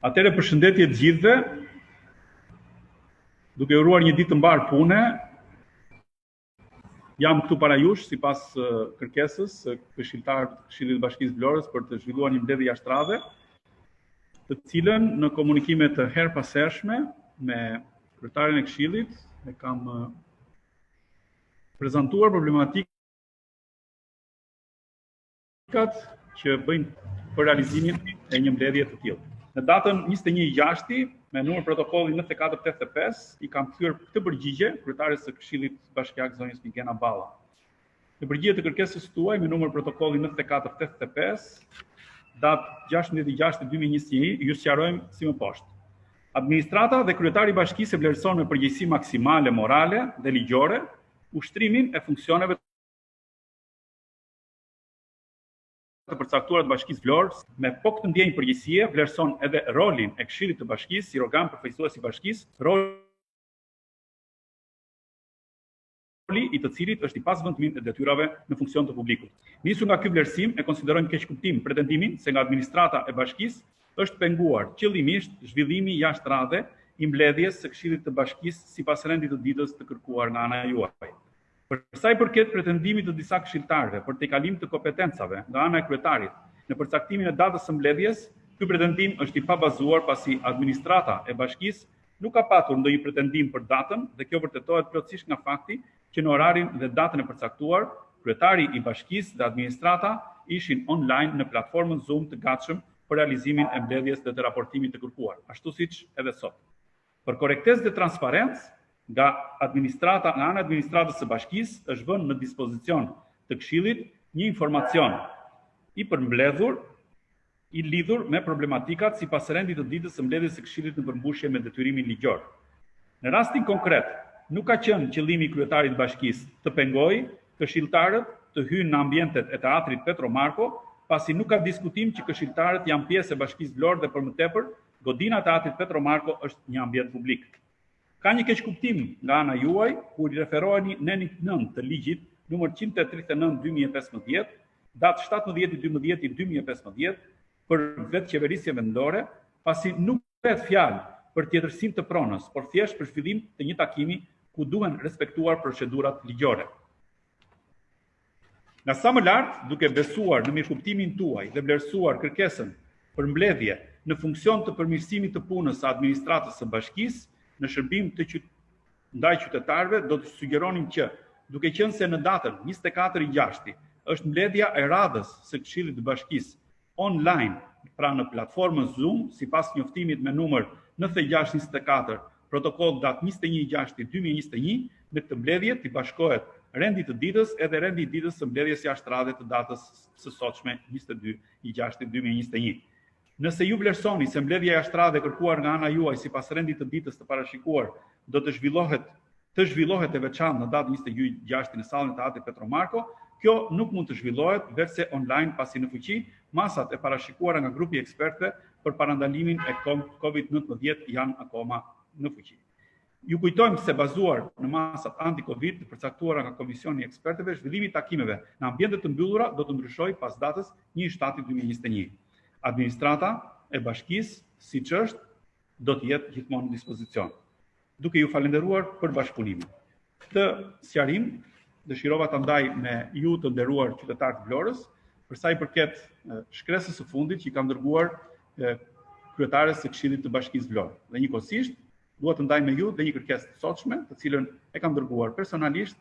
Atëherë përshëndetje të gjithëve. Duke uruar një ditë të mbar pune, jam këtu para jush sipas kërkesës së këshilltarit të Këshillit të Bashkisë Vlorës për të zhvilluar një mbledhje jashtrave, të cilën në komunikime të herpasershme me kryetarin e Këshillit e kam prezantuar problematikat që bëjnë për realizimin e një mbledhje të tillë. Në datën 21/6 me numër protokolli 9485 i kam kthyer këtë përgjigje kryetares së Këshillit Bashkiak zonjës Migena Balla. Në përgjigje të kërkesës tuaj me numër protokolli 9485 datë 16/6/2021 ju sqarojmë si më poshtë. Administrata dhe kryetari i bashkisë vlerëson me përgjegjësi maksimale morale dhe ligjore ushtrimin e funksioneve të përcaktuar të Bashkisë Vlorës, me po këtë ndjenjë përgjegjësie vlerëson edhe rolin e Këshillit të Bashkisë si organ përfaqësues i bashkisë, roli i të cilit është i pasvendimit e detyrave në funksion të publikut. Nisur nga ky vlerësim, e konsiderojmë keq kuptim pretendimin se nga administrata e bashkisë është penguar qëllimisht zhvillimi jashtë radhe i mbledhjes së Këshillit të Bashkisë sipas rendit të ditës të kërkuar nga ana juaj. Për sa i përket pretendimit të disa këshilltarëve për tejkalim të kompetencave nga ana e kryetarit në përcaktimin e datës së mbledhjes, ky pretendim është i pabazuar pasi administrata e bashkisë nuk ka patur ndonjë pretendim për datën dhe kjo vërtetohet plotësisht nga fakti që në orarin dhe datën e përcaktuar, kryetari i bashkisë dhe administrata ishin online në platformën Zoom të gatshëm për realizimin e mbledhjes dhe të raportimit të kërkuar, ashtu siç edhe sot. Për korrektesë dhe transparencë, nga ana e administratës së bashkisë është vënë në dispozicion të Këshillit një informacion i përmbledhur i lidhur me problematikat sipas rendit të ditës së mbledhjes së Këshillit në përmbushje me detyrimin ligjor. Në rastin konkret, nuk ka qenë qëllimi i kryetarit të bashkisë të pengojë këshilltarët të hyjnë në ambientet e teatrit Petro Marko, pasi nuk ka diskutim që këshilltarët janë pjesë e Bashkisë Vlorë dhe për më tepër, godina e teatrit Petro Marko është një ambient publik. Ka një keq kuptim nga ana juaj kur i referoheni nenit 9 të ligjit numër 139/2015, datë 17/12/2015 për vetëqeverisje vendore, pasi nuk bëhet fjalë për tjetërsim të pronës, por thjesht për fillim të një takimi ku duhen respektuar procedurat ligjore. Nga sa më lart, duke besuar në mirëkuptimin tuaj dhe vlerësuar kërkesën për mbledhje në funksion të përmirësimit të punës së administratës së bashkisë në shërbim të ndaj qytetarëve, do të sugjeronim që, duke qenë se në datën 24/6 është mbledhja e radhës së Këshillit të Bashkisë online, pra në platformën Zoom, sipas njoftimit me numër 9624, protokoll datë 21/6/2021, në këtë mbledhje të bashkohet rendi të ditës edhe rendi i ditës së mbledhjes jashtrade të datës së sotshme 22/6/2021. Nëse ju vlerësoni se mbledhja jashtrade kërkuar nga ana juaj sipas rendit të ditës të parashikuar do të zhvillohet e veçantë në datën 21/6 në sallën e teatrit Petro Marko, kjo nuk mund të zhvillohet veçse online pasi në fuqi masat e parashikuara nga grupi i ekspertëve për parandalimin e COVID-19 janë akoma në fuqi. Ju kujtojmë se bazuar në masat anti-Covid të përcaktuara nga Komisioni i Ekspertëve, zhvillimi i takimeve në ambiente të mbyllura do të ndryshojë pas datës 1/7/2021. Administrata e bashkisë, siç është, do të jetë gjithmonë në dispozicion. Duke ju falenderuar për bashkëpunimin. Këtë sqarim dëshirova ta ndaj me ju të nderuar qytetarë të Vlorës, për sa i përket shkresës së fundit që i kam dërguar kryetares së Këshillit të Bashkisë Vlorë. Dhe njëkohësisht dua të ndaj me ju dhe një kërkesë të sotshme, të cilën e kam dërguar personalisht,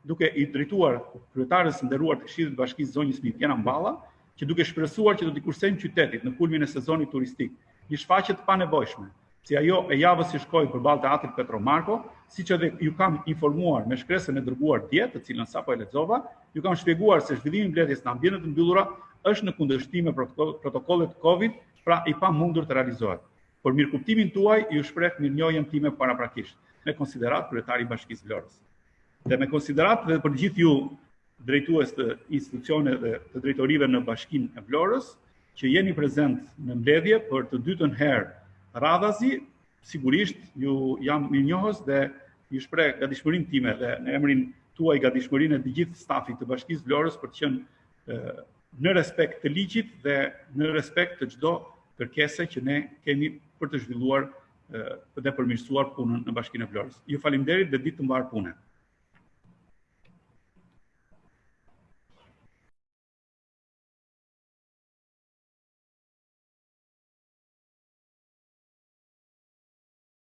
duke i drejtuar kryetares së nderuar të Këshillit të Bashkisë zonjës Migena Balla, që duke shpresuar që do t'i kursejmë qytetit në kulmin e sezonit turistik një shfaqje të panevojshme, si ajo e javës që shkoi përballë teatrit Petro Marko, siç edhe ju kam informuar me shkresën e dërguar dje, të cilën sapo e lexova, ju kam shpjeguar se zhvillimi i mbledhjes në ambiente të mbyllura është në kundërshtim me protokollet Covid, pra i pamundur të realizohet. Për mirëkuptimin tuaj ju shpreh mirënjohjen time paraprakisht, me konsiderat kryetari i Bashkisë Vlorës. Dhe me konsiderat dhe për gjithë ju drejtues të institucioneve dhe të drejtorive në Bashkinë e Vlorës, që jeni prezent në mbledhje për të dytën herë radhazi, sigurisht ju jam mirënjohës dhe ju shpreh gatishmërinë time dhe në emrin tuaj gatishmërinë e të gjithë stafit të Bashkisë Vlorës për të qenë në respekt të ligjit dhe në respekt të çdo kërkesa që ne kemi për të zhvilluar dhe përmirësuar punën në Bashkinë e Vlorës. Ju faleminderit dhe ditë të mbar pune.